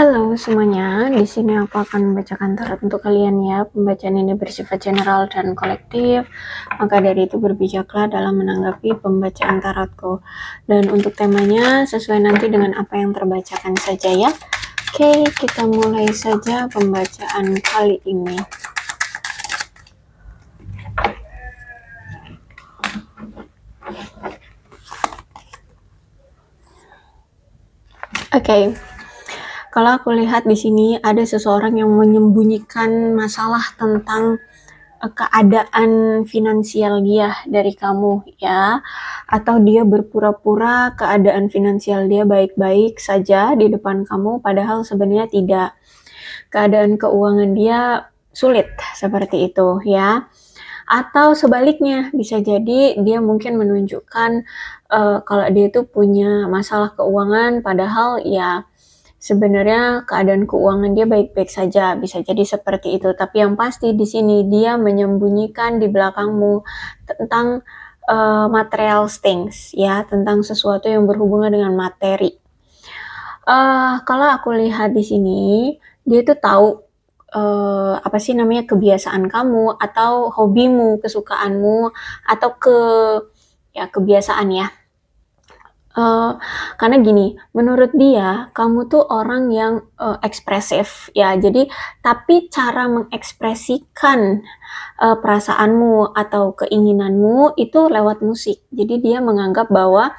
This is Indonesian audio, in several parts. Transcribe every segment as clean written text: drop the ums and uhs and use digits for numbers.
Halo semuanya, di sini aku akan membacakan tarot untuk kalian ya. Pembacaan ini bersifat general dan kolektif, maka dari itu berbijaklah dalam menanggapi pembacaan tarotku. Dan untuk temanya sesuai nanti dengan apa yang terbacakan saja ya. Oke, kita mulai saja pembacaan kali ini. Oke. Kalau aku lihat di sini ada seseorang yang menyembunyikan masalah tentang keadaan finansial dia dari kamu ya, atau dia berpura-pura keadaan finansial dia baik-baik saja di depan kamu, padahal sebenarnya tidak. Keadaan keuangan dia sulit seperti itu ya. Atau sebaliknya, bisa jadi dia mungkin menunjukkan kalau dia itu punya masalah keuangan, padahal ya sebenarnya keadaan keuangan dia baik-baik saja, bisa jadi seperti itu. Tapi yang pasti di sini dia menyembunyikan di belakangmu tentang material things ya, tentang sesuatu yang berhubungan dengan materi. Kalau aku lihat di sini, dia itu tahu apa sih namanya kebiasaan kamu atau hobimu, kesukaanmu atau kebiasaan ya. Karena gini, menurut dia kamu tuh orang yang ekspresif ya. Jadi tapi cara mengekspresikan perasaanmu atau keinginanmu itu lewat musik. Jadi dia menganggap bahwa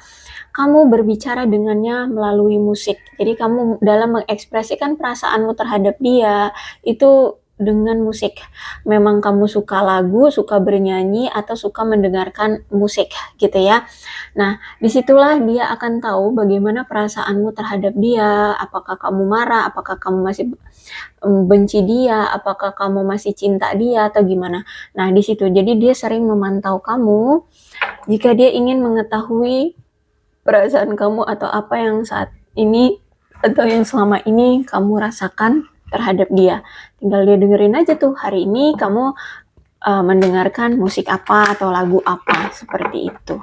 kamu berbicara dengannya melalui musik. Jadi kamu dalam mengekspresikan perasaanmu terhadap dia itu dengan musik. Memang kamu suka lagu, suka bernyanyi, atau suka mendengarkan musik gitu ya. Nah, disitulah dia akan tahu bagaimana perasaanmu terhadap dia, apakah kamu marah, apakah kamu masih benci dia, apakah kamu masih cinta dia, atau gimana. Nah, di situ. Jadi dia sering memantau kamu jika dia ingin mengetahui perasaan kamu atau apa yang saat ini atau yang selama ini kamu rasakan terhadap dia. Tinggal dia dengerin aja tuh, hari ini kamu mendengarkan musik apa atau lagu apa, seperti itu.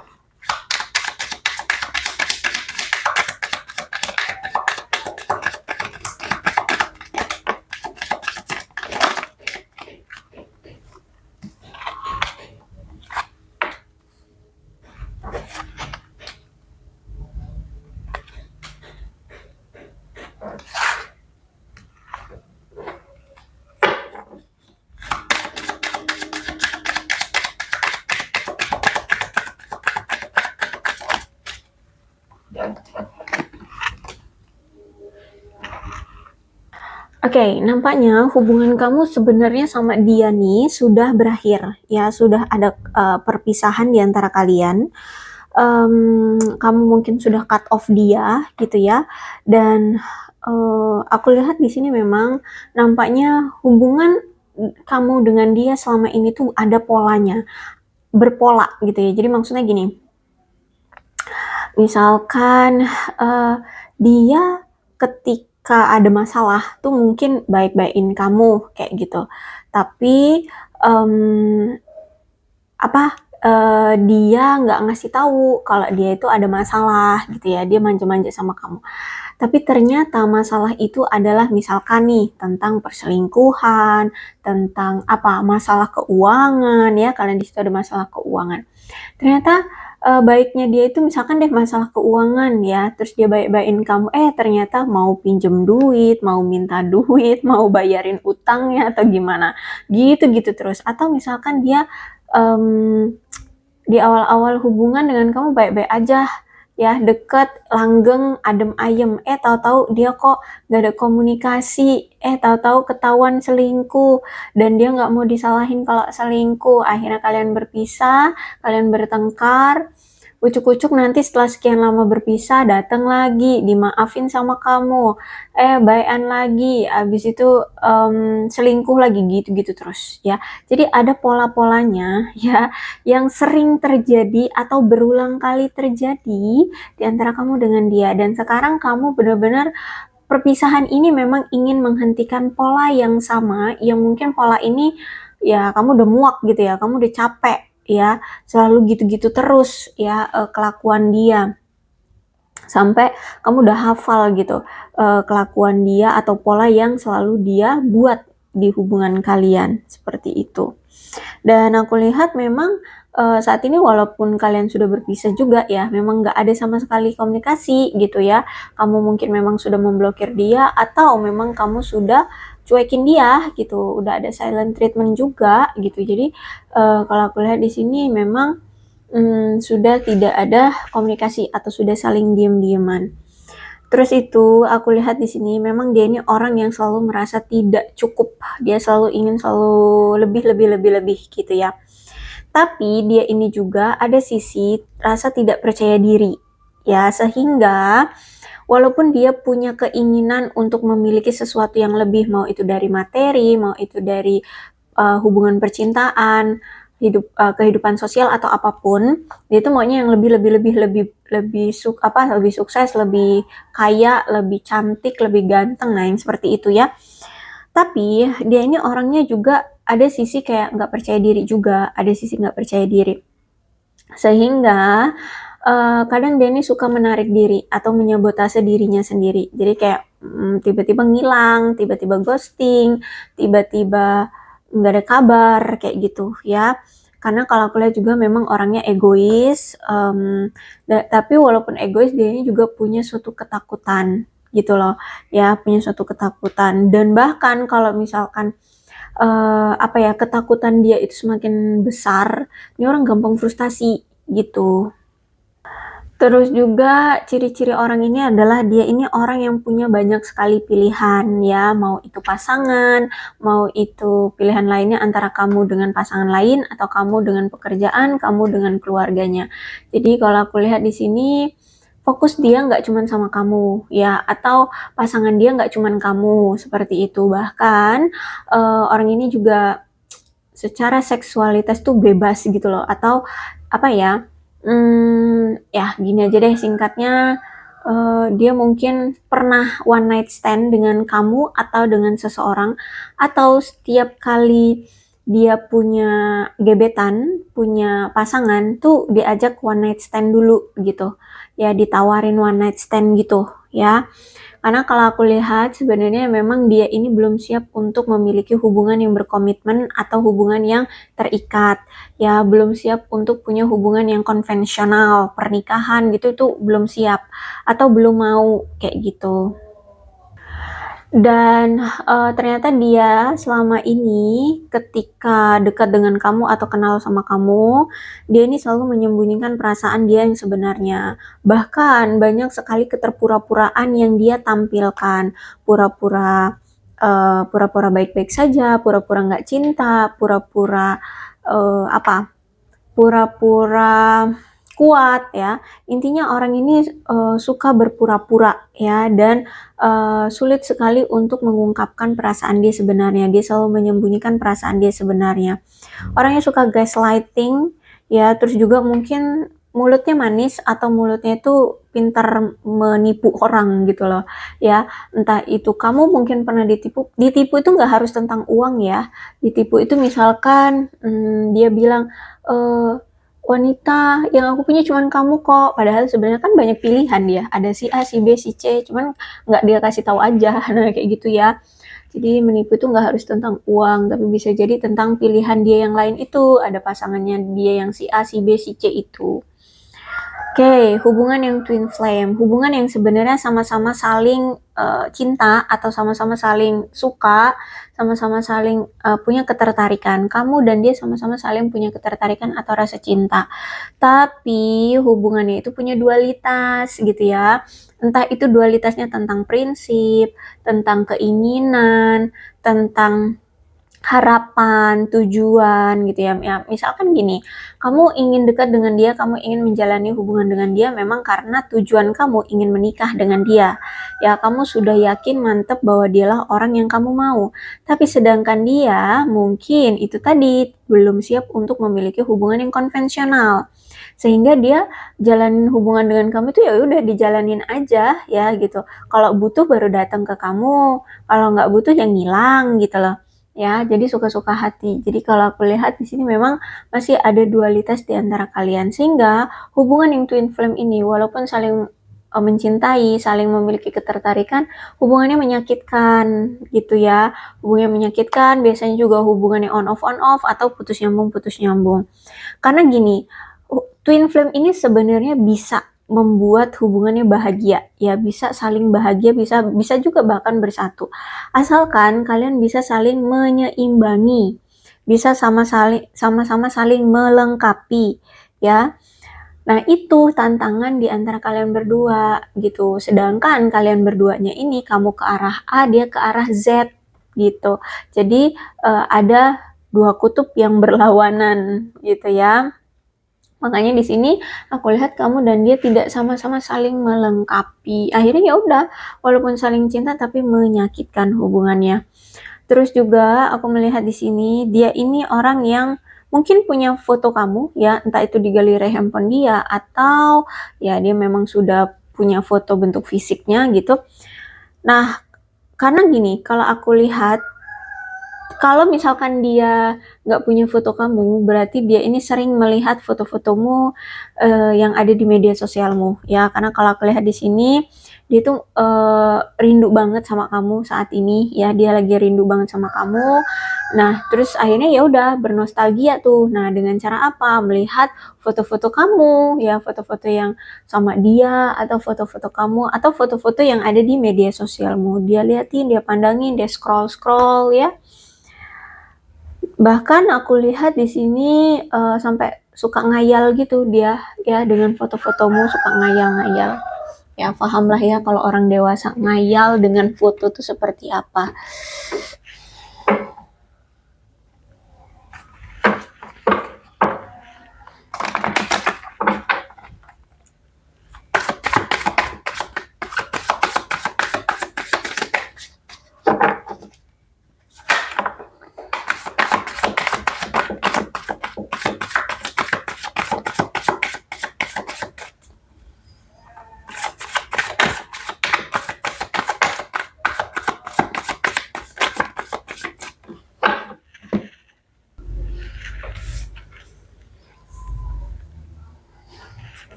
Oke, nampaknya hubungan kamu sebenarnya sama dia nih sudah berakhir ya, sudah ada perpisahan di antara kalian. Kamu mungkin sudah cut off dia gitu ya, dan aku lihat di sini memang nampaknya hubungan kamu dengan dia selama ini tuh ada polanya, berpola gitu ya. Jadi maksudnya gini, misalkan dia ketika ada masalah tuh mungkin baik-baikin kamu kayak gitu, tapi dia nggak ngasih tahu kalau dia itu ada masalah gitu ya, dia manja-manja sama kamu. Tapi ternyata masalah itu adalah misalkan nih tentang perselingkuhan, tentang masalah keuangan ya, kalian di situ ada masalah keuangan. Ternyata baiknya dia itu misalkan deh masalah keuangan ya, terus dia baik-baikin kamu, ternyata mau pinjem duit, mau minta duit, mau bayarin utangnya atau gimana, gitu-gitu terus. Atau misalkan dia di awal-awal hubungan dengan kamu baik-baik aja ya, deket, langgeng, adem ayem, tahu-tahu dia kok gak ada komunikasi, tahu-tahu ketahuan selingkuh, dan dia gak mau disalahin kalau selingkuh, akhirnya kalian berpisah, kalian bertengkar, ucuk-ucuk nanti setelah sekian lama berpisah, datang lagi, dimaafin sama kamu, baikan lagi, abis itu selingkuh lagi, gitu-gitu terus ya. Jadi ada pola-polanya ya, yang sering terjadi atau berulang kali terjadi di antara kamu dengan dia, dan sekarang kamu benar-benar perpisahan ini memang ingin menghentikan pola yang sama, yang mungkin pola ini ya kamu udah muak gitu ya, kamu udah capek ya, selalu gitu-gitu terus ya kelakuan dia. sampai kamu udah hafal gitu kelakuan dia atau pola yang selalu dia buat di hubungan kalian, seperti itu. Dan aku lihat memang saat ini walaupun kalian sudah berpisah juga ya, memang nggak ada sama sekali komunikasi gitu ya. Kamu mungkin memang sudah memblokir dia atau memang kamu sudah cuekin dia gitu, udah ada silent treatment juga gitu. Jadi kalau aku lihat di sini memang sudah tidak ada komunikasi atau sudah saling diem-dieman. Terus itu aku lihat di sini memang dia ini orang yang selalu merasa tidak cukup. Dia selalu ingin selalu lebih gitu ya. Tapi dia ini juga ada sisi rasa tidak percaya diri. Ya, sehingga walaupun dia punya keinginan untuk memiliki sesuatu yang lebih, mau itu dari materi, mau itu dari hubungan percintaan, kehidupan sosial atau apapun, dia itu maunya yang lebih sukses, lebih kaya, lebih cantik, lebih ganteng, nah yang seperti itu ya. Tapi dia ini orangnya juga ada sisi kayak nggak percaya diri juga, ada sisi nggak percaya diri. Sehingga kadang dia ini suka menarik diri atau menyabotase dirinya sendiri. Jadi kayak tiba-tiba ngilang, tiba-tiba ghosting, tiba-tiba nggak ada kabar kayak gitu ya. Karena kalau aku lihat juga memang orangnya egois, tapi walaupun egois dia ini juga punya suatu ketakutan gitu loh ya, punya suatu ketakutan. Dan bahkan kalau misalkan ketakutan dia itu semakin besar, ini orang gampang frustasi gitu. Terus juga ciri-ciri orang ini adalah dia ini orang yang punya banyak sekali pilihan ya, mau itu pasangan, mau itu pilihan lainnya antara kamu dengan pasangan lain atau kamu dengan pekerjaan, kamu dengan keluarganya. Jadi kalau aku lihat di sini fokus dia nggak cuma sama kamu ya, atau pasangan dia nggak cuma kamu seperti itu. Bahkan orang ini juga secara seksualitas tuh bebas gitu loh, atau apa ya, ya gini aja deh singkatnya, dia mungkin pernah one night stand dengan kamu atau dengan seseorang, atau setiap kali dia punya gebetan, punya pasangan tuh diajak one night stand dulu gitu ya, ditawarin one night stand gitu ya. Karena kalau aku lihat sebenarnya memang dia ini belum siap untuk memiliki hubungan yang berkomitmen atau hubungan yang terikat. Ya, belum siap untuk punya hubungan yang konvensional, pernikahan gitu itu belum siap atau belum mau kayak gitu. Dan ternyata dia selama ini ketika dekat dengan kamu atau kenal sama kamu, dia ini selalu menyembunyikan perasaan dia yang sebenarnya. Bahkan banyak sekali keterpura-puraan yang dia tampilkan. Pura-pura baik-baik saja, pura-pura nggak cinta, pura-pura pura-pura kuat ya. Intinya orang ini suka berpura-pura ya, dan sulit sekali untuk mengungkapkan perasaan dia sebenarnya. Dia selalu menyembunyikan perasaan dia sebenarnya. Orangnya suka gaslighting ya, terus juga mungkin mulutnya manis atau mulutnya itu pintar menipu orang gitu loh ya. Entah itu kamu mungkin pernah ditipu itu nggak harus tentang uang ya. Ditipu itu misalkan dia bilang wanita yang aku punya cuman kamu kok, padahal sebenarnya kan banyak pilihan dia, ada si A, si B, si C, cuman nggak dia kasih tahu aja. Nah kayak gitu ya. Jadi menipu itu nggak harus tentang uang, tapi bisa jadi tentang pilihan dia yang lain itu, ada pasangannya dia yang si A, si B, si C itu. Oke, hubungan yang twin flame, hubungan yang sebenarnya sama-sama saling cinta atau sama-sama saling suka, sama-sama saling punya ketertarikan. Kamu dan dia sama-sama saling punya ketertarikan atau rasa cinta. Tapi hubungannya itu punya dualitas gitu ya. Entah itu dualitasnya tentang prinsip, tentang keinginan, tentang harapan, tujuan gitu ya. Ya, misalkan gini, kamu ingin dekat dengan dia, kamu ingin menjalani hubungan dengan dia memang karena tujuan kamu ingin menikah dengan dia. Ya, kamu sudah yakin mantep bahwa dialah orang yang kamu mau. Tapi sedangkan dia mungkin itu tadi belum siap untuk memiliki hubungan yang konvensional. Sehingga dia jalanin hubungan dengan kamu itu ya udah dijalanin aja ya gitu. Kalau butuh baru datang ke kamu, kalau nggak butuh ya ngilang gitu loh. Ya, jadi suka-suka hati. Jadi kalau aku lihat di sini memang masih ada dualitas di antara kalian, sehingga hubungan yang twin flame ini walaupun saling mencintai, saling memiliki ketertarikan, hubungannya menyakitkan gitu ya. Hubungannya menyakitkan, biasanya juga hubungannya on off atau putus nyambung. Karena gini, twin flame ini sebenarnya bisa membuat hubungannya bahagia, ya bisa saling bahagia, bisa juga bahkan bersatu. Asalkan kalian bisa saling menyeimbangi, bisa sama-sama saling melengkapi, ya. Nah, itu tantangan di antara kalian berdua gitu. Sedangkan kalian berduanya ini kamu ke arah A, dia ke arah Z gitu. Jadi ada dua kutub yang berlawanan gitu ya. Makanya di sini aku lihat kamu dan dia tidak sama-sama saling melengkapi. Akhirnya ya udah, walaupun saling cinta tapi menyakitkan hubungannya. Terus juga aku melihat di sini dia ini orang yang mungkin punya foto kamu ya, entah itu di galeri handphone dia atau ya dia memang sudah punya foto bentuk fisiknya gitu. Nah, karena gini, kalau aku lihat kalau misalkan dia nggak punya foto kamu, berarti dia ini sering melihat foto-fotomu yang ada di media sosialmu ya. Karena kalau aku lihat di sini dia tuh rindu banget sama kamu saat ini ya. Dia lagi rindu banget sama kamu. Nah, terus akhirnya ya udah bernostalgia tuh. Nah, dengan cara apa? Melihat foto-foto kamu ya, foto-foto yang sama dia atau foto-foto kamu atau foto-foto yang ada di media sosialmu. Dia liatin, dia pandangin, dia scroll-scroll ya. Bahkan aku lihat di sini sampai suka ngayal gitu dia ya, dengan foto-fotomu suka ngayal-ngayal. Ya pahamlah ya kalau orang dewasa ngayal dengan foto tuh seperti apa.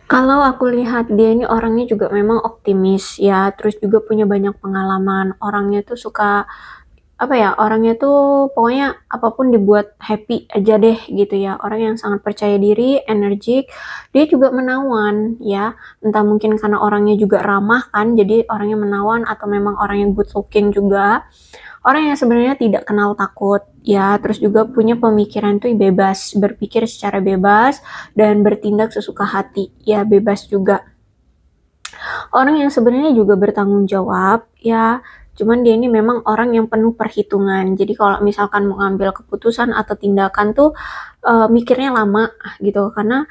Kalau aku lihat dia ini orangnya juga memang optimis ya, terus juga punya banyak pengalaman. Orangnya tuh suka apa ya, orangnya tuh pokoknya apapun dibuat happy aja deh gitu ya. Orang yang sangat percaya diri, energik, dia juga menawan ya. Entah mungkin karena orangnya juga ramah kan, jadi orangnya menawan atau memang orang yang good looking juga. Orang yang sebenarnya tidak kenal takut ya, terus juga punya pemikiran tuh bebas, berpikir secara bebas dan bertindak sesuka hati ya, bebas juga. Orang yang sebenarnya juga bertanggung jawab ya, cuman dia ini memang orang yang penuh perhitungan. Jadi kalau misalkan mau ngambil keputusan atau tindakan tuh mikirnya lama gitu, karena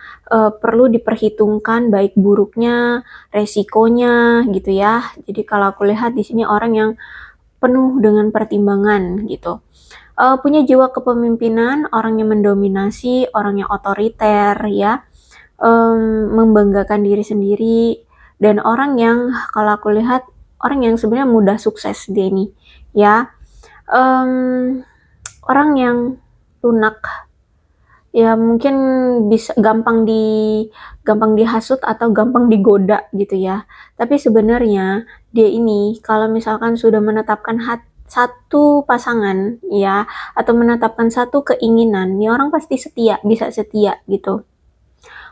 perlu diperhitungkan baik buruknya, resikonya gitu ya. Jadi kalau aku lihat di sini orang yang penuh dengan pertimbangan gitu. Punya jiwa kepemimpinan, orang yang mendominasi, orang yang otoriter ya, membanggakan diri sendiri, dan orang yang kalau aku lihat orang yang sebenarnya mudah sukses dia ini ya. Orang yang lunak ya, mungkin bisa gampang dihasut atau gampang digoda gitu ya. Tapi sebenarnya dia ini kalau misalkan sudah menetapkan satu pasangan ya, atau menetapkan satu keinginan, nih orang pasti setia, bisa setia gitu.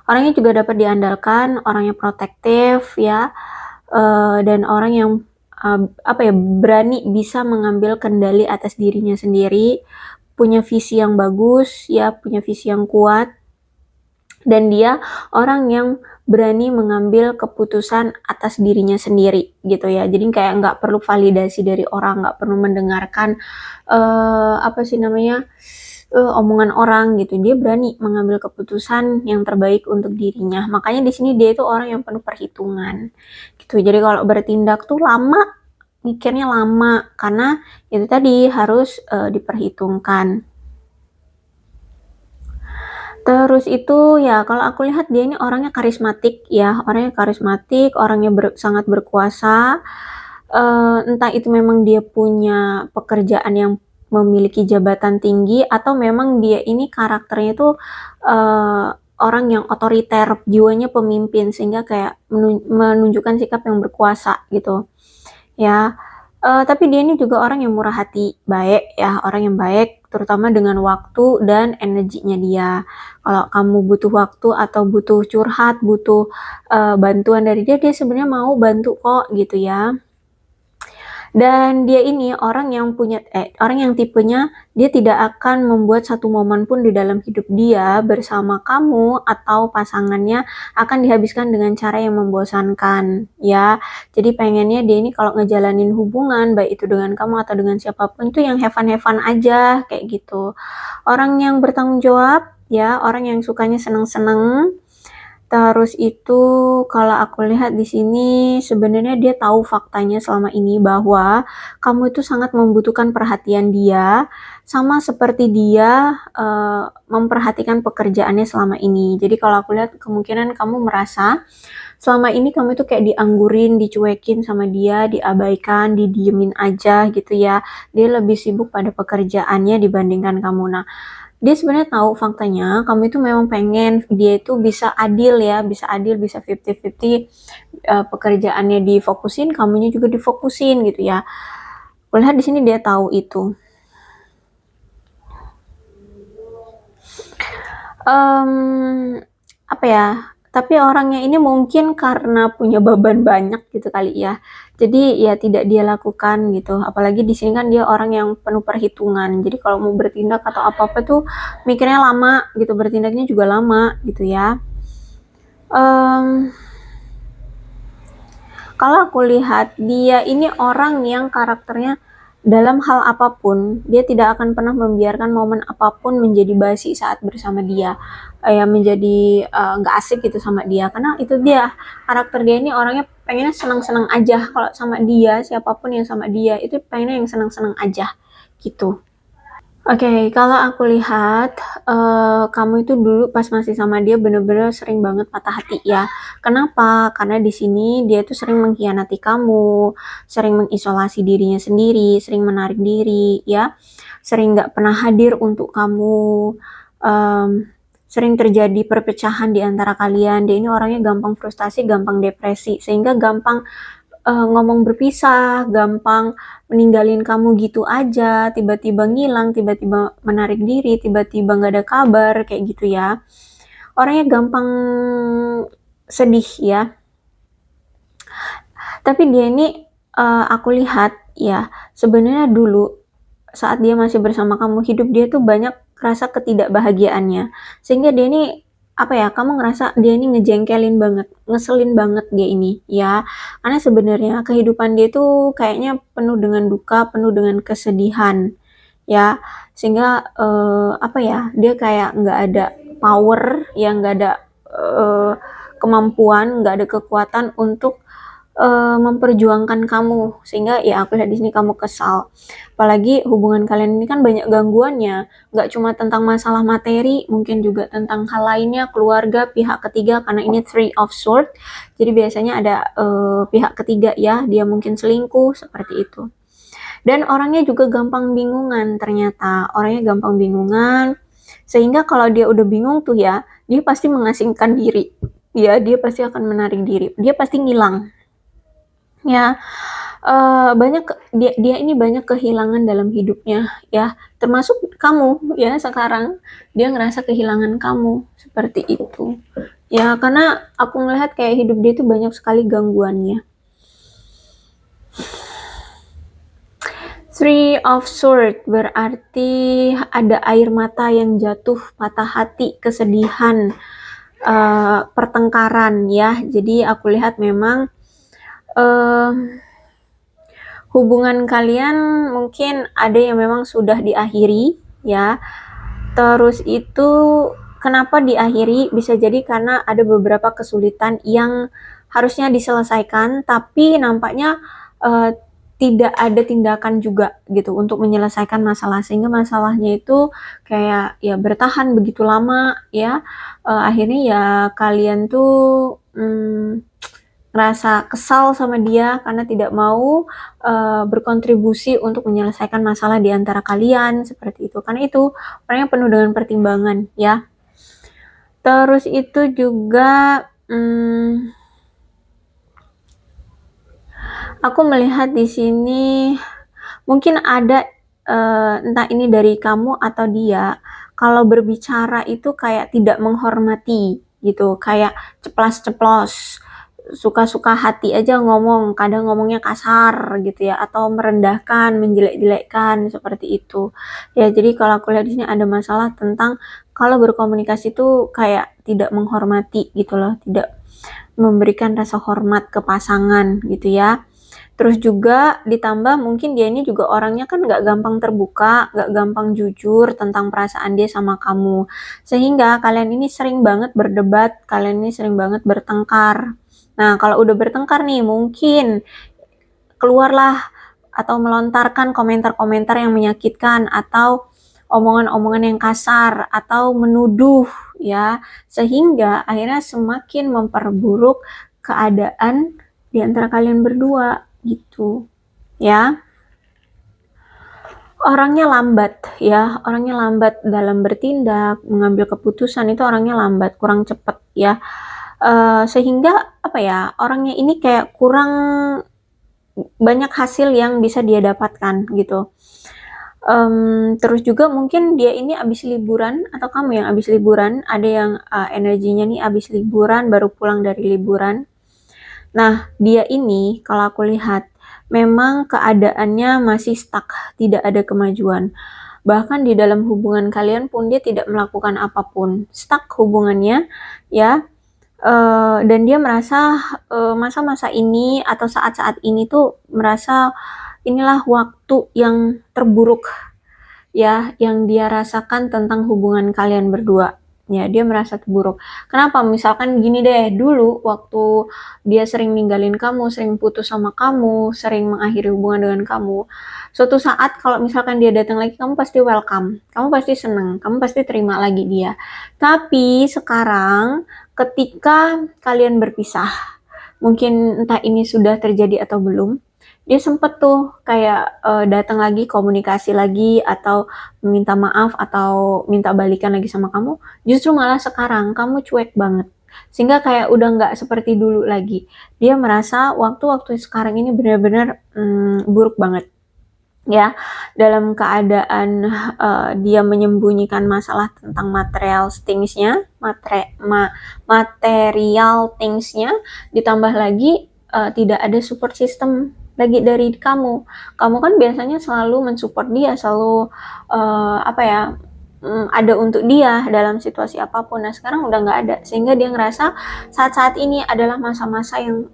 Orangnya juga dapat diandalkan, orangnya protektif ya, dan orang yang apa ya, berani bisa mengambil kendali atas dirinya sendiri, punya visi yang bagus ya, punya visi yang kuat, dan dia orang yang berani mengambil keputusan atas dirinya sendiri gitu ya. Jadi kayak nggak perlu validasi dari orang, nggak perlu mendengarkan apa sih namanya, omongan orang gitu. Dia berani mengambil keputusan yang terbaik untuk dirinya. Makanya di sini dia itu orang yang penuh perhitungan gitu. Jadi kalau bertindak tuh lama mikirnya lama karena itu tadi harus diperhitungkan. Terus itu ya kalau aku lihat dia ini orangnya karismatik ya, orangnya sangat berkuasa. Entah itu memang dia punya pekerjaan yang memiliki jabatan tinggi atau memang dia ini karakternya itu orang yang otoriter, jiwanya pemimpin sehingga kayak menunjukkan sikap yang berkuasa gitu ya. Tapi dia ini juga orang yang murah hati, baik ya, orang yang baik terutama dengan waktu dan energinya dia. Kalau kamu butuh waktu atau butuh curhat, butuh bantuan dari dia, dia sebenarnya mau bantu kok gitu ya. Dan dia ini orang yang tipenya dia tidak akan membuat satu momen pun di dalam hidup dia bersama kamu atau pasangannya akan dihabiskan dengan cara yang membosankan ya. Jadi pengennya dia ini kalau ngejalanin hubungan baik itu dengan kamu atau dengan siapapun itu yang have fun aja kayak gitu. Orang yang bertanggung jawab ya, orang yang sukanya seneng-seneng. Terus itu kalau aku lihat di sini sebenarnya dia tahu faktanya selama ini bahwa kamu itu sangat membutuhkan perhatian dia, sama seperti dia memperhatikan pekerjaannya selama ini. Jadi kalau aku lihat kemungkinan kamu merasa selama ini kamu itu kayak dianggurin, dicuekin sama dia, diabaikan, didiemin aja gitu ya. Dia lebih sibuk pada pekerjaannya dibandingkan kamu. Nah, dia sebenarnya tahu faktanya kamu itu memang pengen dia itu bisa adil, bisa 50-50, pekerjaannya difokusin, kamunya juga difokusin gitu ya. Lihat di sini dia tahu itu. Apa ya? Tapi orangnya ini mungkin karena punya beban banyak gitu kali ya. Jadi ya tidak dia lakukan gitu. Apalagi di sini kan dia orang yang penuh perhitungan. Jadi kalau mau bertindak atau apa-apa tuh mikirnya lama gitu, bertindaknya juga lama gitu ya. Kalau aku lihat dia ini orang yang karakternya dalam hal apapun, dia tidak akan pernah membiarkan momen apapun menjadi basi saat bersama dia, ya menjadi nggak asik gitu sama dia, karena itu dia, karakter dia ini orangnya pengennya senang-senang aja, kalau sama dia, siapapun yang sama dia, itu pengennya yang senang-senang aja, gitu. Oke, kalau aku lihat, kamu itu dulu pas masih sama dia bener-bener sering banget patah hati ya. Kenapa? Karena di sini dia tuh sering mengkhianati kamu, sering mengisolasi dirinya sendiri, sering menarik diri ya, sering nggak pernah hadir untuk kamu, sering terjadi perpecahan di antara kalian. Dia ini orangnya gampang frustasi, gampang depresi, sehingga gampang ngomong berpisah, gampang meninggalin kamu gitu aja, tiba-tiba ngilang, tiba-tiba menarik diri, tiba-tiba nggak ada kabar, kayak gitu ya. Orangnya gampang sedih ya. Tapi dia ini aku lihat ya, sebenarnya dulu saat dia masih bersama kamu, hidup dia tuh banyak rasa ketidakbahagiaannya. Sehingga dia ini apa ya, kamu ngerasa dia ini ngejengkelin banget, ngeselin banget dia ini ya. Karena sebenarnya kehidupan dia tuh kayaknya penuh dengan duka, penuh dengan kesedihan ya. Sehingga apa ya, dia kayak nggak ada power, ya nggak ada kemampuan, nggak ada kekuatan untuk memperjuangkan kamu, sehingga ya aku lihat di sini kamu kesal. Apalagi hubungan kalian ini kan banyak gangguannya, nggak cuma tentang masalah materi, mungkin juga tentang hal lainnya, keluarga, pihak ketiga, karena ini Three of Swords, jadi biasanya ada pihak ketiga ya, dia mungkin selingkuh, seperti itu. Dan orangnya juga gampang bingungan ternyata, orangnya gampang bingungan, sehingga kalau dia udah bingung tuh ya, dia pasti mengasingkan diri, ya dia pasti akan menarik diri, dia pasti ngilang. Ya, banyak dia ini banyak kehilangan dalam hidupnya ya, termasuk kamu ya sekarang, dia ngerasa kehilangan kamu, seperti itu. Ya, karena aku ngelihat kayak hidup dia itu banyak sekali gangguannya. Three of Swords berarti ada air mata yang jatuh, patah hati, kesedihan, pertengkaran ya. Jadi aku lihat memang hubungan kalian mungkin ada yang memang sudah diakhiri ya. Terus itu kenapa diakhiri? Bisa jadi karena ada beberapa kesulitan yang harusnya diselesaikan, tapi nampaknya tidak ada tindakan juga gitu untuk menyelesaikan masalah, sehingga masalahnya itu kayak ya bertahan begitu lama ya, akhirnya ya kalian tuh, ngerasa kesal sama dia karena tidak mau, berkontribusi untuk menyelesaikan masalah di antara kalian, seperti itu. Karena itu orangnya penuh dengan pertimbangan ya. Terus itu juga, aku melihat di sini mungkin ada, entah ini dari kamu atau dia, kalau berbicara itu kayak tidak menghormati gitu, kayak ceplas-ceplos, suka-suka hati aja ngomong, kadang ngomongnya kasar gitu ya, atau merendahkan, menjelek-jelekkan, seperti itu. Ya jadi kalau aku lihat di sini ada masalah tentang kalau berkomunikasi itu kayak tidak menghormati gitu loh, tidak memberikan rasa hormat ke pasangan gitu ya. Terus juga ditambah mungkin dia ini juga orangnya kan nggak gampang terbuka, nggak gampang jujur tentang perasaan dia sama kamu. Sehingga kalian ini sering banget berdebat, kalian ini sering banget bertengkar. Nah, kalau udah bertengkar nih, mungkin keluarlah atau melontarkan komentar-komentar yang menyakitkan atau omongan-omongan yang kasar atau menuduh ya, sehingga akhirnya semakin memperburuk keadaan di antara kalian berdua gitu ya. Orangnya lambat ya, orangnya lambat dalam bertindak, mengambil keputusan itu orangnya lambat, kurang cepet ya. Sehingga apa ya, orangnya ini kayak kurang banyak hasil yang bisa dia dapatkan gitu. Terus juga mungkin dia ini abis liburan atau kamu yang abis liburan, ada yang energinya nih abis liburan, baru pulang dari liburan. Nah, dia ini kalau aku lihat memang keadaannya masih stuck, tidak ada kemajuan. Bahkan di dalam hubungan kalian pun dia tidak melakukan apapun, stuck hubungannya ya. Dan dia merasa masa-masa ini atau saat-saat ini tuh merasa inilah waktu yang terburuk ya, yang dia rasakan tentang hubungan kalian berdua. Ya, dia merasa terburuk. Kenapa? Misalkan gini deh, dulu waktu dia sering ninggalin kamu, sering putus sama kamu, sering mengakhiri hubungan dengan kamu. Suatu saat kalau misalkan dia datang lagi, kamu pasti welcome, kamu pasti seneng, kamu pasti terima lagi dia. Tapi sekarang ketika kalian berpisah, mungkin entah ini sudah terjadi atau belum, dia sempet tuh kayak datang lagi, komunikasi lagi, atau minta maaf atau minta balikan lagi sama kamu. Justru malah sekarang kamu cuek banget, sehingga kayak udah nggak seperti dulu lagi. Dia merasa waktu-waktu sekarang ini benar-benar buruk banget ya, dalam keadaan dia menyembunyikan masalah tentang material thingsnya, material thingsnya, ditambah lagi tidak ada support system lagi dari kamu. Kamu kan biasanya selalu mensupport dia, selalu apa ya, ada untuk dia dalam situasi apapun. Nah sekarang udah nggak ada, sehingga dia ngerasa saat-saat ini adalah masa-masa yang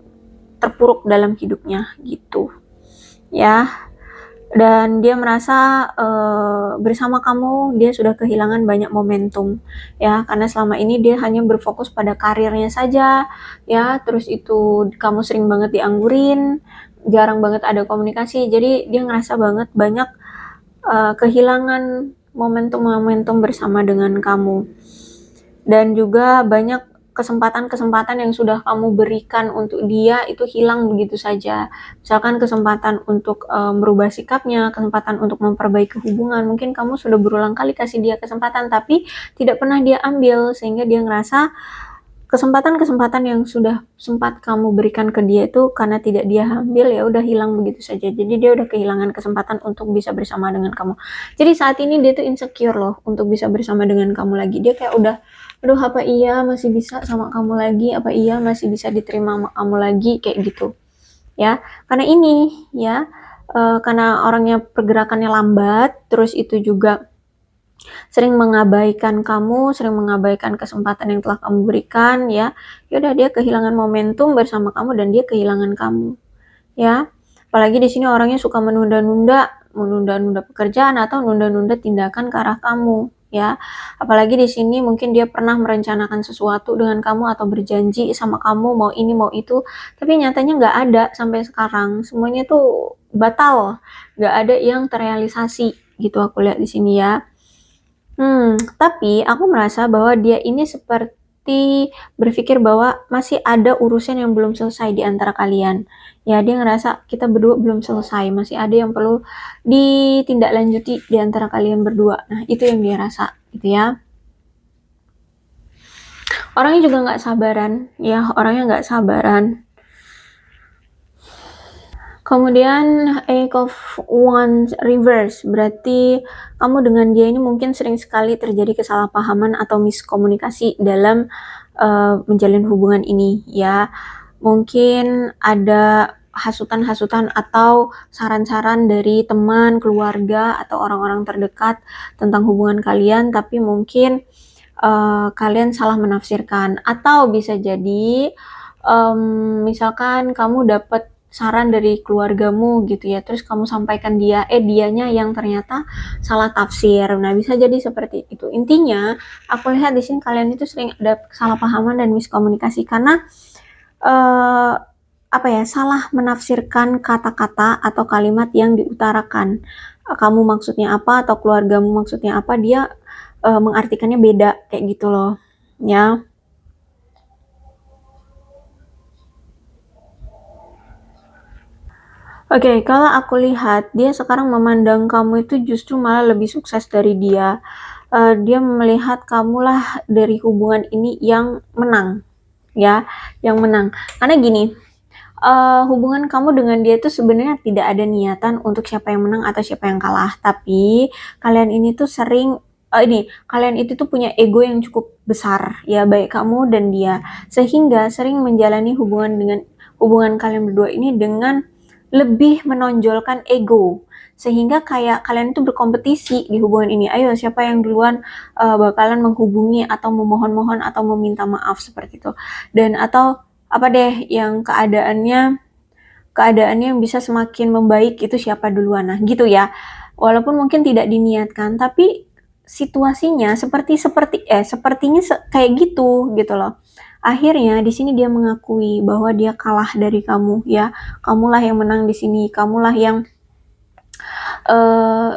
terpuruk dalam hidupnya gitu ya. Dan dia merasa bersama kamu dia sudah kehilangan banyak momentum ya, karena selama ini dia hanya berfokus pada karirnya saja ya. Terus itu kamu sering banget dianggurin, jarang banget ada komunikasi, jadi dia ngerasa banget banyak kehilangan momentum-momentum bersama dengan kamu. Dan juga banyak kesempatan-kesempatan yang sudah kamu berikan untuk dia itu hilang begitu saja. Misalkan kesempatan untuk merubah sikapnya, kesempatan untuk memperbaiki hubungan, mungkin kamu sudah berulang kali kasih dia kesempatan tapi tidak pernah dia ambil, sehingga dia ngerasa kesempatan-kesempatan yang sudah sempat kamu berikan ke dia itu karena tidak dia ambil, ya udah hilang begitu saja. Jadi dia udah kehilangan kesempatan untuk bisa bersama dengan kamu. Jadi saat ini dia tuh insecure loh untuk bisa bersama dengan kamu lagi. Dia kayak udah, aduh apa iya masih bisa sama kamu lagi, apa iya masih bisa diterima sama kamu lagi, kayak gitu ya. Karena ini ya, karena orangnya pergerakannya lambat, terus itu juga sering mengabaikan kamu, sering mengabaikan kesempatan yang telah kamu berikan ya. Yaudah dia kehilangan momentum bersama kamu dan dia kehilangan kamu ya. Apalagi di sini orangnya suka menunda-nunda pekerjaan atau nunda-nunda tindakan ke arah kamu ya. Apalagi di sini mungkin dia pernah merencanakan sesuatu dengan kamu atau berjanji sama kamu mau ini mau itu, tapi nyatanya nggak ada sampai sekarang. Semuanya tuh batal, nggak ada yang terrealisasi gitu aku lihat di sini ya. Tapi aku merasa bahwa dia ini seperti berpikir bahwa masih ada urusan yang belum selesai di antara kalian. Ya, dia ngerasa kita berdua belum selesai, masih ada yang perlu ditindaklanjuti di antara kalian berdua. Nah, itu yang dia rasa, gitu ya. Orangnya juga nggak sabaran, ya, orangnya nggak sabaran. Kemudian Eight of Wands reverse, berarti kamu dengan dia ini mungkin sering sekali terjadi kesalahpahaman atau miskomunikasi dalam menjalin hubungan ini ya. Mungkin ada hasutan-hasutan atau saran-saran dari teman, keluarga, atau orang-orang terdekat tentang hubungan kalian, tapi mungkin kalian salah menafsirkan. Atau bisa jadi misalkan kamu dapat saran dari keluargamu gitu ya, terus kamu sampaikan dianya yang ternyata salah tafsir. Nah, bisa jadi seperti itu. Intinya, aku lihat di sini kalian itu sering ada kesalahpahaman dan miskomunikasi karena eh, apa ya, salah menafsirkan kata-kata atau kalimat yang diutarakan. Kamu maksudnya apa atau keluargamu maksudnya apa, dia mengartikannya beda kayak gitu loh. Ya. Oke, kalau aku lihat dia sekarang memandang kamu itu justru malah lebih sukses dari dia. Dia melihat kamulah dari hubungan ini yang menang, ya, yang menang. Karena gini, hubungan kamu dengan dia itu sebenarnya tidak ada niatan untuk siapa yang menang atau siapa yang kalah. Tapi kalian ini tuh sering kalian itu tuh punya ego yang cukup besar, ya, baik kamu dan dia, sehingga sering menjalani hubungan kalian berdua ini dengan lebih menonjolkan ego, sehingga kayak kalian itu berkompetisi di hubungan ini. Ayo, siapa yang duluan bakalan menghubungi atau memohon-mohon atau meminta maaf seperti itu. Dan atau apa deh yang keadaannya yang bisa semakin membaik itu siapa duluan. Nah, gitu ya. Walaupun mungkin tidak diniatkan, tapi situasinya sepertinya kayak gitu loh. Akhirnya di sini dia mengakui bahwa dia kalah dari kamu ya. Kamulah yang menang di sini, kamulah yang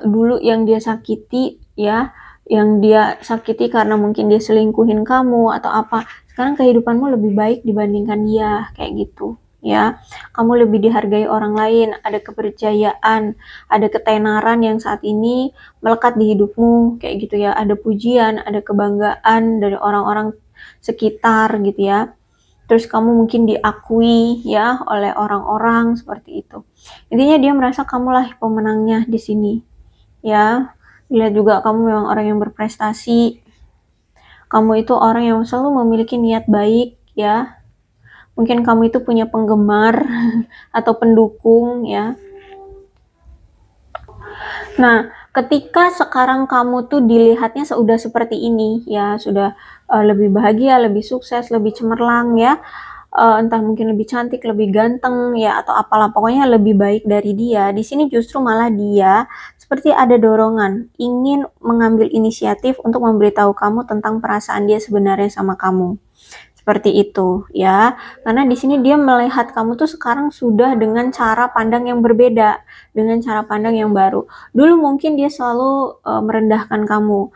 dulu yang dia sakiti ya, yang dia sakiti karena mungkin dia selingkuhin kamu atau apa. Sekarang kehidupanmu lebih baik dibandingkan dia, kayak gitu ya. Kamu lebih dihargai orang lain, ada kepercayaan, ada ketenaran yang saat ini melekat di hidupmu, kayak gitu ya. Ada pujian, ada kebanggaan dari orang-orang sekitar gitu ya. Terus kamu mungkin diakui ya oleh orang-orang seperti itu. Intinya dia merasa kamulah pemenangnya di sini. Ya, lihat juga kamu memang orang yang berprestasi. Kamu itu orang yang selalu memiliki niat baik ya. Mungkin kamu itu punya penggemar atau pendukung ya. Nah, ketika sekarang kamu tuh dilihatnya sudah seperti ini ya, sudah lebih bahagia, lebih sukses, lebih cemerlang ya, entah mungkin lebih cantik, lebih ganteng ya, atau apalah pokoknya lebih baik dari dia. Di sini justru malah dia seperti ada dorongan ingin mengambil inisiatif untuk memberitahu kamu tentang perasaan dia sebenarnya sama kamu. Seperti itu ya. Karena di sini dia melihat kamu tuh sekarang sudah dengan cara pandang yang berbeda, dengan cara pandang yang baru. Dulu mungkin dia selalu merendahkan kamu,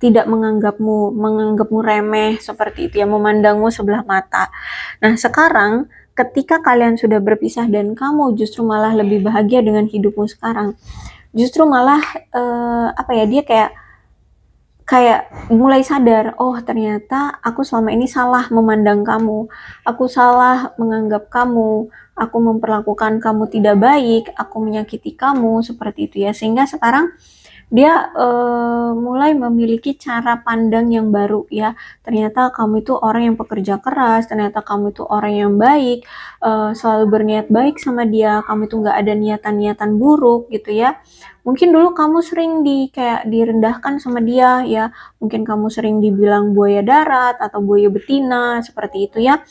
tidak menganggapmu remeh seperti itu ya, memandangmu sebelah mata. Nah, sekarang ketika kalian sudah berpisah dan kamu justru malah lebih bahagia dengan hidupmu sekarang, justru malah apa ya, dia kayak mulai sadar, oh ternyata aku selama ini salah memandang kamu, aku salah menganggap kamu, aku memperlakukan kamu tidak baik, aku menyakiti kamu, seperti itu ya. Sehingga sekarang dia mulai memiliki cara pandang yang baru ya. Ternyata kamu itu orang yang pekerja keras, ternyata kamu itu orang yang baik, selalu berniat baik sama dia, kamu itu nggak ada niatan-niatan buruk gitu ya. Mungkin dulu kamu sering kayak direndahkan sama dia ya, mungkin kamu sering dibilang buaya darat atau buaya betina seperti itu ya.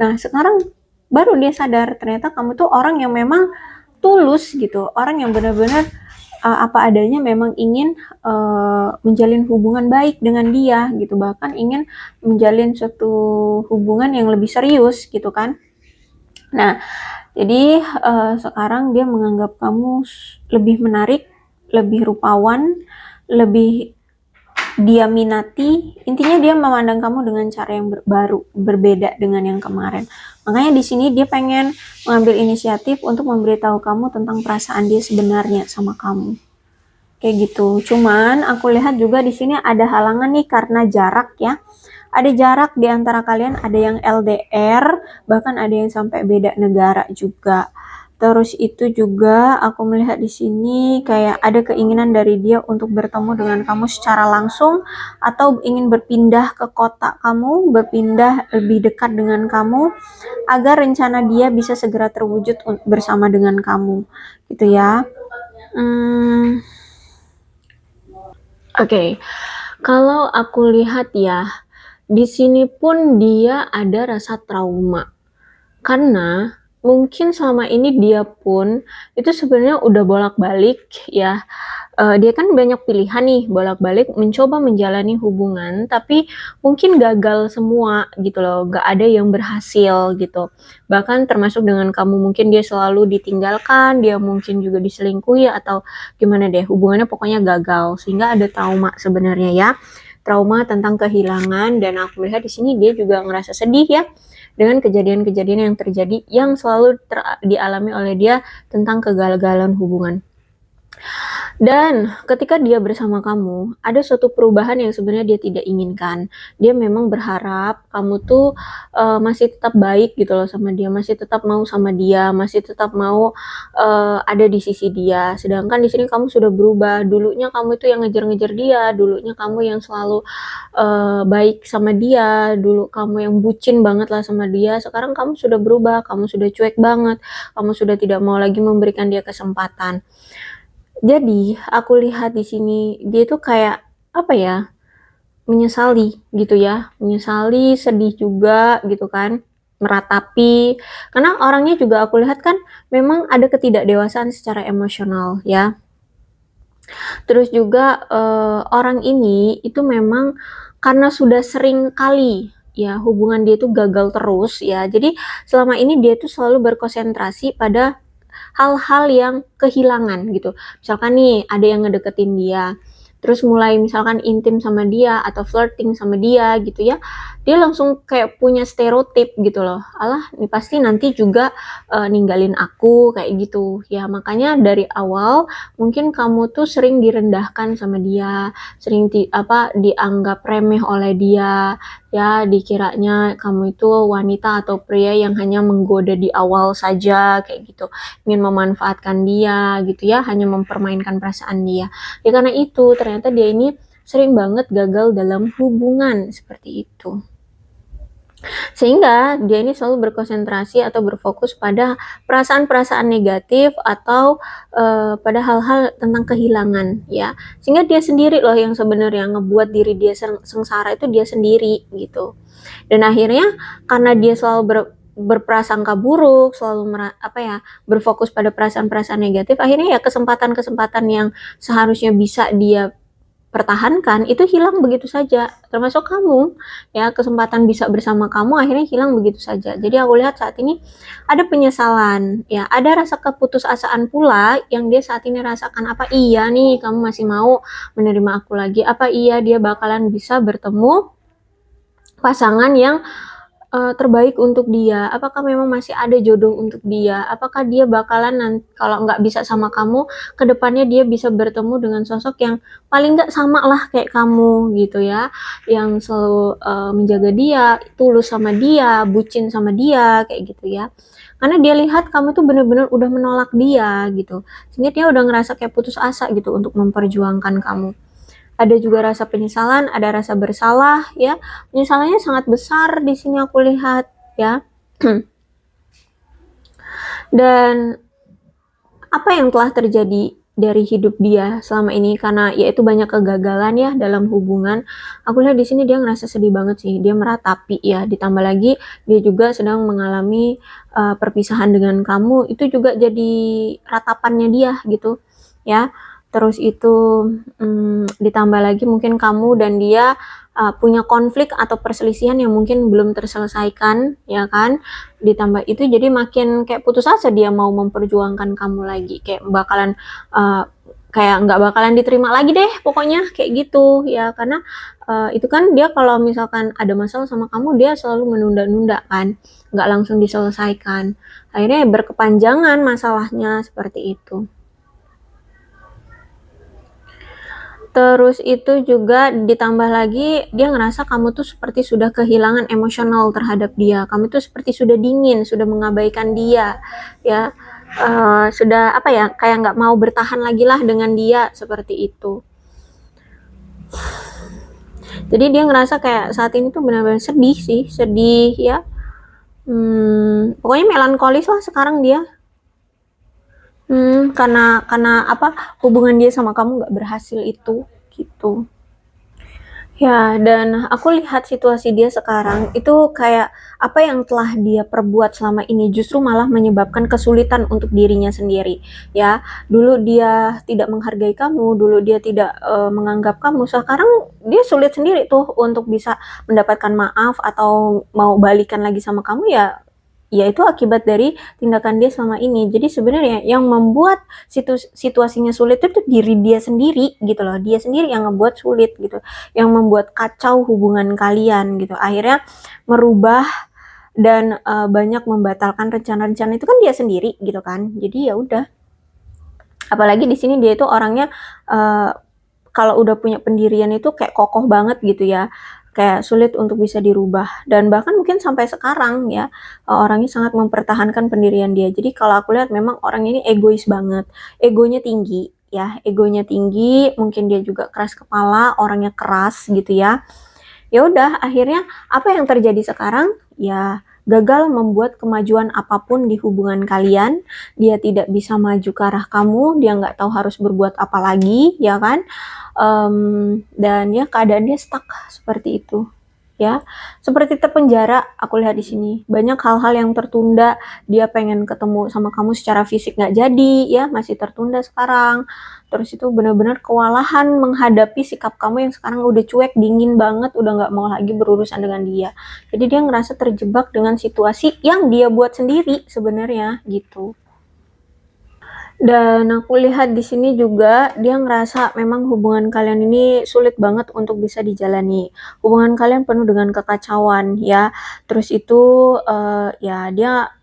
Nah, sekarang baru dia sadar ternyata kamu tuh orang yang memang tulus gitu, orang yang benar-benar apa adanya, memang ingin menjalin hubungan baik dengan dia gitu, bahkan ingin menjalin suatu hubungan yang lebih serius gitu kan. Nah, jadi sekarang dia menganggap kamu lebih menarik, lebih rupawan, lebih dia minati. Intinya dia memandang kamu dengan cara yang baru, berbeda dengan yang kemarin. Makanya di sini dia pengen mengambil inisiatif untuk memberitahu kamu tentang perasaan dia sebenarnya sama kamu. Kayak gitu. Cuman aku lihat juga di sini ada halangan nih karena jarak ya. Ada jarak di antara kalian, ada yang LDR, bahkan ada yang sampai beda negara juga. Terus itu juga aku melihat di sini kayak ada keinginan dari dia untuk bertemu dengan kamu secara langsung, atau ingin berpindah ke kota kamu, berpindah lebih dekat dengan kamu, agar rencana dia bisa segera terwujud bersama dengan kamu, gitu ya. Oke, kalau aku lihat ya, di sini pun dia ada rasa trauma. Karena mungkin selama ini dia pun itu sebenarnya udah bolak-balik ya. Dia kan banyak pilihan nih, bolak-balik mencoba menjalani hubungan, tapi mungkin gagal semua gitu loh, gak ada yang berhasil gitu. Bahkan termasuk dengan kamu, mungkin dia selalu ditinggalkan, dia mungkin juga diselingkuhi atau gimana deh, hubungannya pokoknya gagal, sehingga ada trauma sebenarnya ya. Trauma tentang kehilangan, dan aku melihat di sini dia juga ngerasa sedih ya dengan kejadian-kejadian yang terjadi yang selalu dialami oleh dia tentang kegagalan hubungan. Dan ketika dia bersama kamu, ada suatu perubahan yang sebenarnya dia tidak inginkan. Dia memang berharap kamu tuh masih tetap baik gitu loh sama dia, masih tetap mau sama dia, masih tetap mau ada di sisi dia. Sedangkan di sini kamu sudah berubah. Dulunya kamu itu yang ngejar-ngejar dia, dulunya kamu yang selalu baik sama dia, dulu kamu yang bucin banget lah sama dia. Sekarang kamu sudah berubah, kamu sudah cuek banget, kamu sudah tidak mau lagi memberikan dia kesempatan. Jadi aku lihat di sini dia tuh kayak apa ya, menyesali gitu ya, menyesali, sedih juga gitu kan, meratapi. Karena orangnya juga aku lihat kan memang ada ketidakdewasaan secara emosional ya. Terus juga orang ini itu memang karena sudah sering kali ya hubungan dia itu gagal terus ya. Jadi selama ini dia tuh selalu berkonsentrasi pada hal-hal yang kehilangan gitu. Misalkan nih ada yang ngedeketin dia, terus mulai misalkan intim sama dia atau flirting sama dia gitu ya, dia langsung kayak punya stereotip gitu loh, alah ini pasti nanti juga ninggalin aku kayak gitu ya. Makanya dari awal mungkin kamu tuh sering direndahkan sama dia, sering dianggap remeh oleh dia ya, dikiranya kamu itu wanita atau pria yang hanya menggoda di awal saja kayak gitu, ingin memanfaatkan dia gitu ya, hanya mempermainkan perasaan dia. Ya karena itu ternyata dia ini sering banget gagal dalam hubungan seperti itu. Sehingga dia ini selalu berkonsentrasi atau berfokus pada perasaan-perasaan negatif atau pada hal-hal tentang kehilangan ya. Sehingga dia sendiri loh yang sebenarnya ngebuat diri dia sengsara, itu dia sendiri gitu. Dan akhirnya karena dia selalu berprasangka buruk, selalu berfokus pada perasaan-perasaan negatif, akhirnya ya kesempatan-kesempatan yang seharusnya bisa dia pertahankan itu hilang begitu saja, termasuk kamu ya, kesempatan bisa bersama kamu akhirnya hilang begitu saja. Jadi aku lihat saat ini ada penyesalan ya, ada rasa keputusasaan pula yang dia saat ini rasakan. Apa iya nih kamu masih mau menerima aku lagi? Apa iya dia bakalan bisa bertemu pasangan yang terbaik untuk dia? Apakah memang masih ada jodoh untuk dia? Apakah dia bakalan kalau nggak bisa sama kamu, kedepannya dia bisa bertemu dengan sosok yang paling nggak sama lah kayak kamu gitu ya, yang selalu menjaga dia, tulus sama dia, bucin sama dia kayak gitu ya. Karena dia lihat kamu tuh bener-bener udah menolak dia gitu, sehingga dia udah ngerasa kayak putus asa gitu untuk memperjuangkan kamu. Ada juga rasa penyesalan, ada rasa bersalah ya. Penyesalannya sangat besar di sini aku lihat ya. Dan apa yang telah terjadi dari hidup dia selama ini, karena yaitu banyak kegagalan ya dalam hubungan. Aku lihat di sini dia ngerasa sedih banget sih, dia meratapi ya. Ditambah lagi dia juga sedang mengalami perpisahan dengan kamu, itu juga jadi ratapannya dia gitu ya. Terus itu ditambah lagi mungkin kamu dan dia punya konflik atau perselisihan yang mungkin belum terselesaikan, ya kan? Ditambah itu jadi makin kayak putus asa dia mau memperjuangkan kamu lagi, kayak bakalan kayak nggak bakalan diterima lagi deh pokoknya kayak gitu ya, karena itu kan dia kalau misalkan ada masalah sama kamu dia selalu menunda-nunda kan, nggak langsung diselesaikan, akhirnya berkepanjangan masalahnya seperti itu. Terus itu juga ditambah lagi dia ngerasa kamu tuh seperti sudah kehilangan emosional terhadap dia. Kamu tuh seperti sudah dingin, sudah mengabaikan dia, ya. Sudah apa ya, kayak nggak mau bertahan lagi lah dengan dia, seperti itu. Jadi dia ngerasa kayak saat ini tuh benar-benar sedih sih, sedih ya. Pokoknya melankolis lah sekarang dia. Karena apa, hubungan dia sama kamu nggak berhasil itu, gitu. Ya, dan aku lihat situasi dia sekarang itu kayak apa yang telah dia perbuat selama ini justru malah menyebabkan kesulitan untuk dirinya sendiri, ya. Dulu dia tidak menghargai kamu, dulu dia tidak menganggap kamu, sekarang dia sulit sendiri tuh untuk bisa mendapatkan maaf atau mau balikan lagi sama kamu ya. Ya itu akibat dari tindakan dia selama ini. Jadi sebenarnya yang membuat situasinya sulit itu diri dia sendiri gitu loh. Dia sendiri yang ngebuat sulit gitu, yang membuat kacau hubungan kalian gitu. Akhirnya merubah dan banyak membatalkan rencana-rencana itu kan dia sendiri gitu kan. Jadi ya udah. Apalagi di sini dia itu orangnya kalau udah punya pendirian itu kayak kokoh banget gitu ya, kayak sulit untuk bisa dirubah, dan bahkan mungkin sampai sekarang ya, orangnya sangat mempertahankan pendirian dia. Jadi kalau aku lihat memang orang ini egois banget, egonya tinggi ya, egonya tinggi, mungkin dia juga keras kepala, orangnya keras gitu ya. Ya udah, akhirnya apa yang terjadi sekarang? Ya gagal membuat kemajuan apapun di hubungan kalian. Dia tidak bisa maju ke arah kamu, dia nggak tahu harus berbuat apa lagi, ya kan? Dan ya keadaan dia stuck seperti itu. Ya, seperti terpenjara. Aku lihat di sini banyak hal-hal yang tertunda. Dia pengen ketemu sama kamu secara fisik nggak jadi, ya masih tertunda sekarang. Terus itu benar-benar kewalahan menghadapi sikap kamu yang sekarang udah cuek, dingin banget, udah nggak mau lagi berurusan dengan dia. Jadi dia ngerasa terjebak dengan situasi yang dia buat sendiri sebenarnya gitu. Dan aku lihat di sini juga dia ngerasa memang hubungan kalian ini sulit banget untuk bisa dijalani. Hubungan kalian penuh dengan kekacauan ya. Terus itu ya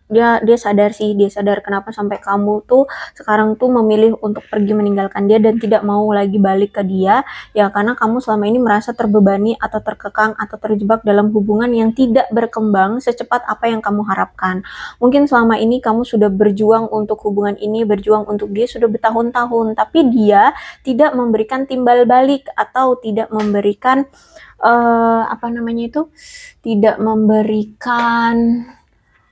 dia sadar sih, dia sadar kenapa sampai kamu tuh sekarang tuh memilih untuk pergi meninggalkan dia dan tidak mau lagi balik ke dia, ya karena kamu selama ini merasa terbebani atau terkekang atau terjebak dalam hubungan yang tidak berkembang secepat apa yang kamu harapkan. Mungkin selama ini kamu sudah berjuang untuk hubungan ini, berjuang untuk dia sudah bertahun-tahun, tapi dia tidak memberikan timbal balik atau tidak memberikan tidak memberikan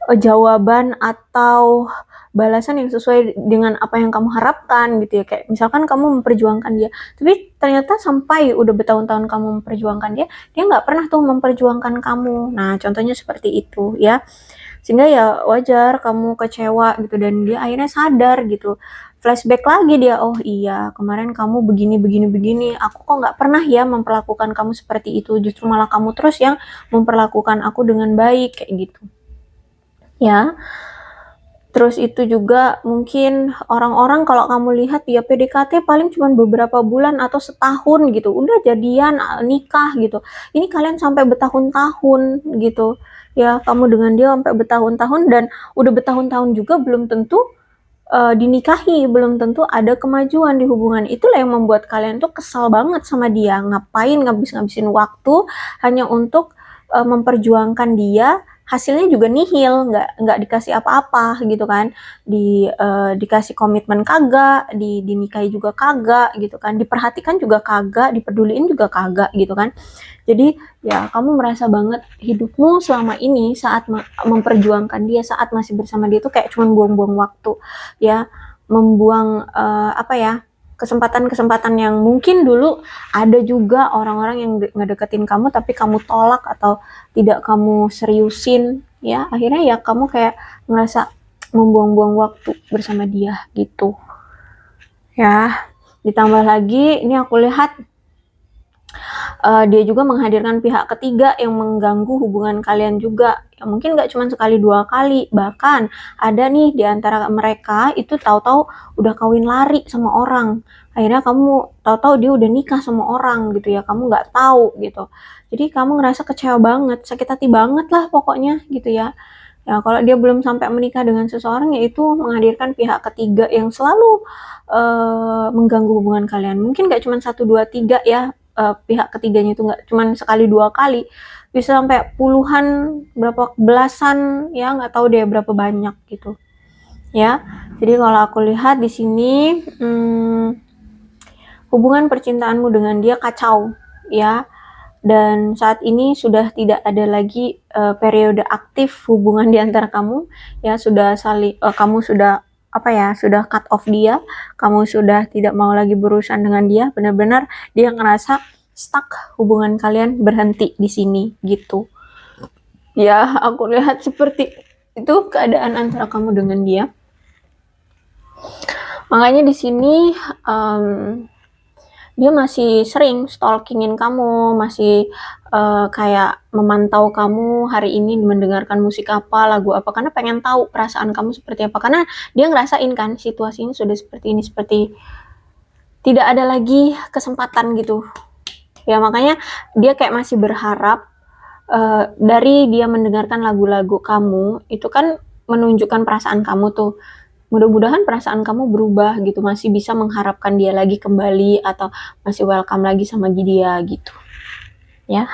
jawaban atau balasan yang sesuai dengan apa yang kamu harapkan gitu ya. Kayak misalkan kamu memperjuangkan dia, tapi ternyata sampai udah bertahun-tahun kamu memperjuangkan dia, dia nggak pernah tuh memperjuangkan kamu. Nah, contohnya seperti itu ya. Sehingga ya wajar kamu kecewa gitu dan dia akhirnya sadar gitu. Flashback lagi dia, oh iya kemarin kamu begini begini begini, aku kok nggak pernah ya memperlakukan kamu seperti itu, justru malah kamu terus yang memperlakukan aku dengan baik kayak gitu. Ya, terus itu juga mungkin orang-orang kalau kamu lihat ya PDKT paling cuma beberapa bulan atau setahun gitu, udah jadian, nikah gitu. Ini kalian sampai bertahun-tahun gitu. Ya, kamu dengan dia sampai bertahun-tahun dan udah bertahun-tahun juga belum tentu dinikahi, belum tentu ada kemajuan di hubungan. Itulah yang membuat kalian tuh kesal banget sama dia. Ngapain ngabis-ngabisin waktu hanya untuk memperjuangkan dia, hasilnya juga nihil, nggak dikasih apa-apa gitu kan, dikasih komitmen kagak, dinikahi juga kagak gitu kan, diperhatikan juga kagak, dipeduliin juga kagak gitu kan. Jadi ya kamu merasa banget hidupmu selama ini saat memperjuangkan dia, saat masih bersama dia tuh kayak cuman buang-buang waktu ya, membuang kesempatan-kesempatan yang mungkin dulu ada juga orang-orang yang ngedeketin kamu tapi kamu tolak atau tidak kamu seriusin ya, akhirnya ya kamu kayak ngerasa membuang-buang waktu bersama dia gitu ya. Ditambah lagi, ini aku lihat dia juga menghadirkan pihak ketiga yang mengganggu hubungan kalian juga. Ya, mungkin nggak cuma sekali 2 kali, bahkan ada nih di antara mereka itu tahu-tahu udah kawin lari sama orang. Akhirnya kamu tahu-tahu dia udah nikah sama orang gitu ya, kamu nggak tahu gitu. Jadi kamu ngerasa kecewa banget, sakit hati banget lah pokoknya gitu ya. Ya, kalau dia belum sampai menikah dengan seseorang, yaitu menghadirkan pihak ketiga yang selalu mengganggu hubungan kalian. Mungkin nggak cuma 1, 2, 3 ya, pihak ketiganya itu nggak cuma sekali 2 kali, bisa sampai puluhan, berapa belasan, ya nggak tahu deh berapa banyak gitu. Ya, jadi kalau aku lihat di sini, hubungan percintaanmu dengan dia kacau, ya. Dan saat ini sudah tidak ada lagi periode aktif hubungan di antara kamu, ya sudah kamu sudah sudah cut off dia, kamu sudah tidak mau lagi berurusan dengan dia, benar-benar dia ngerasa stuck, hubungan kalian berhenti di sini gitu. Ya, aku lihat seperti itu keadaan antara kamu dengan dia. Makanya di sini dia masih sering stalkingin kamu, masih kayak memantau kamu hari ini mendengarkan musik apa, lagu apa, karena pengen tahu perasaan kamu seperti apa. Karena dia ngerasain kan situasinya sudah seperti ini, seperti tidak ada lagi kesempatan gitu. Ya makanya dia kayak masih berharap dari dia mendengarkan lagu-lagu kamu, itu kan menunjukkan perasaan kamu tuh. Mudah-mudahan perasaan kamu berubah gitu, masih bisa mengharapkan dia lagi kembali atau masih welcome lagi sama dia gitu. Ya,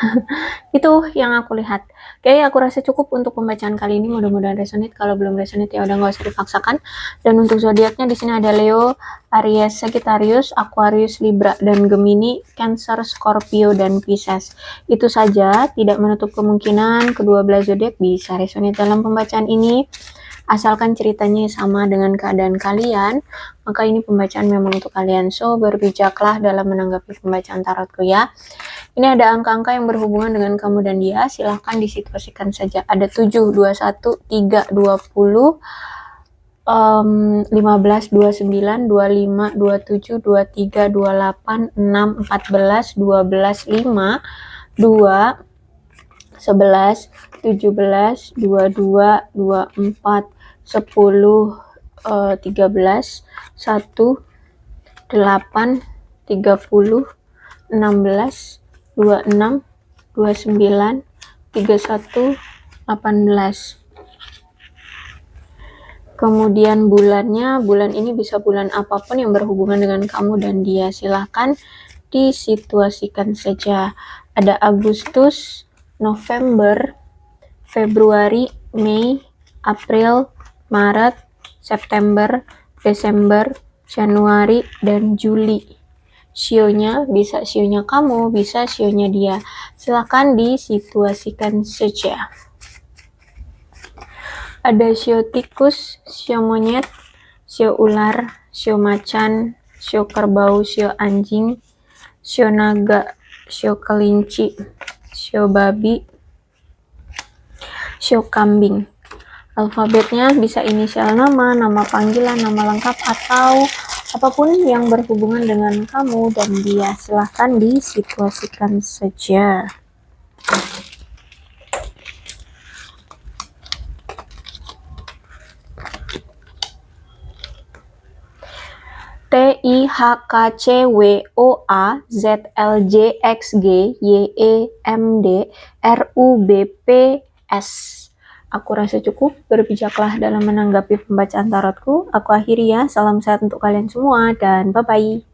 itu yang aku lihat. Oke, aku rasa cukup untuk pembacaan kali ini. Mudah-mudahan resonate. Kalau belum resonate ya udah nggak usah dipaksakan. Dan untuk zodiaknya di sini ada Leo, Aries, Sagittarius, Aquarius, Libra, dan Gemini, Cancer, Scorpio, dan Pisces. Itu saja, tidak menutup kemungkinan kedua belah zodiak bisa resonate dalam pembacaan ini. Asalkan ceritanya sama dengan keadaan kalian, maka ini pembacaan memang untuk kalian. So, berbijaklah dalam menanggapi pembacaan tarotku ya. Ini ada angka-angka yang berhubungan dengan kamu dan dia, silahkan disituasikan saja. Ada 7, 21, 3, 20, 15, 29, 25, 27, 23, 28, 6, 14, 12, 5, 2, 11, 17, 22, 24, 10, 13, 1, 8, 30, 16, 26, 29, 31, 18. Kemudian bulannya, bulan ini bisa bulan apapun yang berhubungan dengan kamu dan dia. Silahkan disituasikan saja. Ada Agustus, November, Februari, Mei, April, Maret, September, Desember, Januari, dan Juli. Sionya bisa sionya kamu, bisa sionya dia. Silakan disituasikan saja. Ada sio tikus, sio monyet, sio ular, sio macan, sio kerbau, sio anjing, sio naga, sio kelinci, sio babi, sio kambing. Alfabetnya bisa inisial nama, nama panggilan, nama lengkap, atau apapun yang berhubungan dengan kamu dan dia. Silahkan disituasikan saja. TIHKCWOA ZLJXGYEMD Aku rasa cukup, berbijaklah dalam menanggapi pembacaan tarotku. Aku akhiri ya, salam sehat untuk kalian semua dan bye-bye.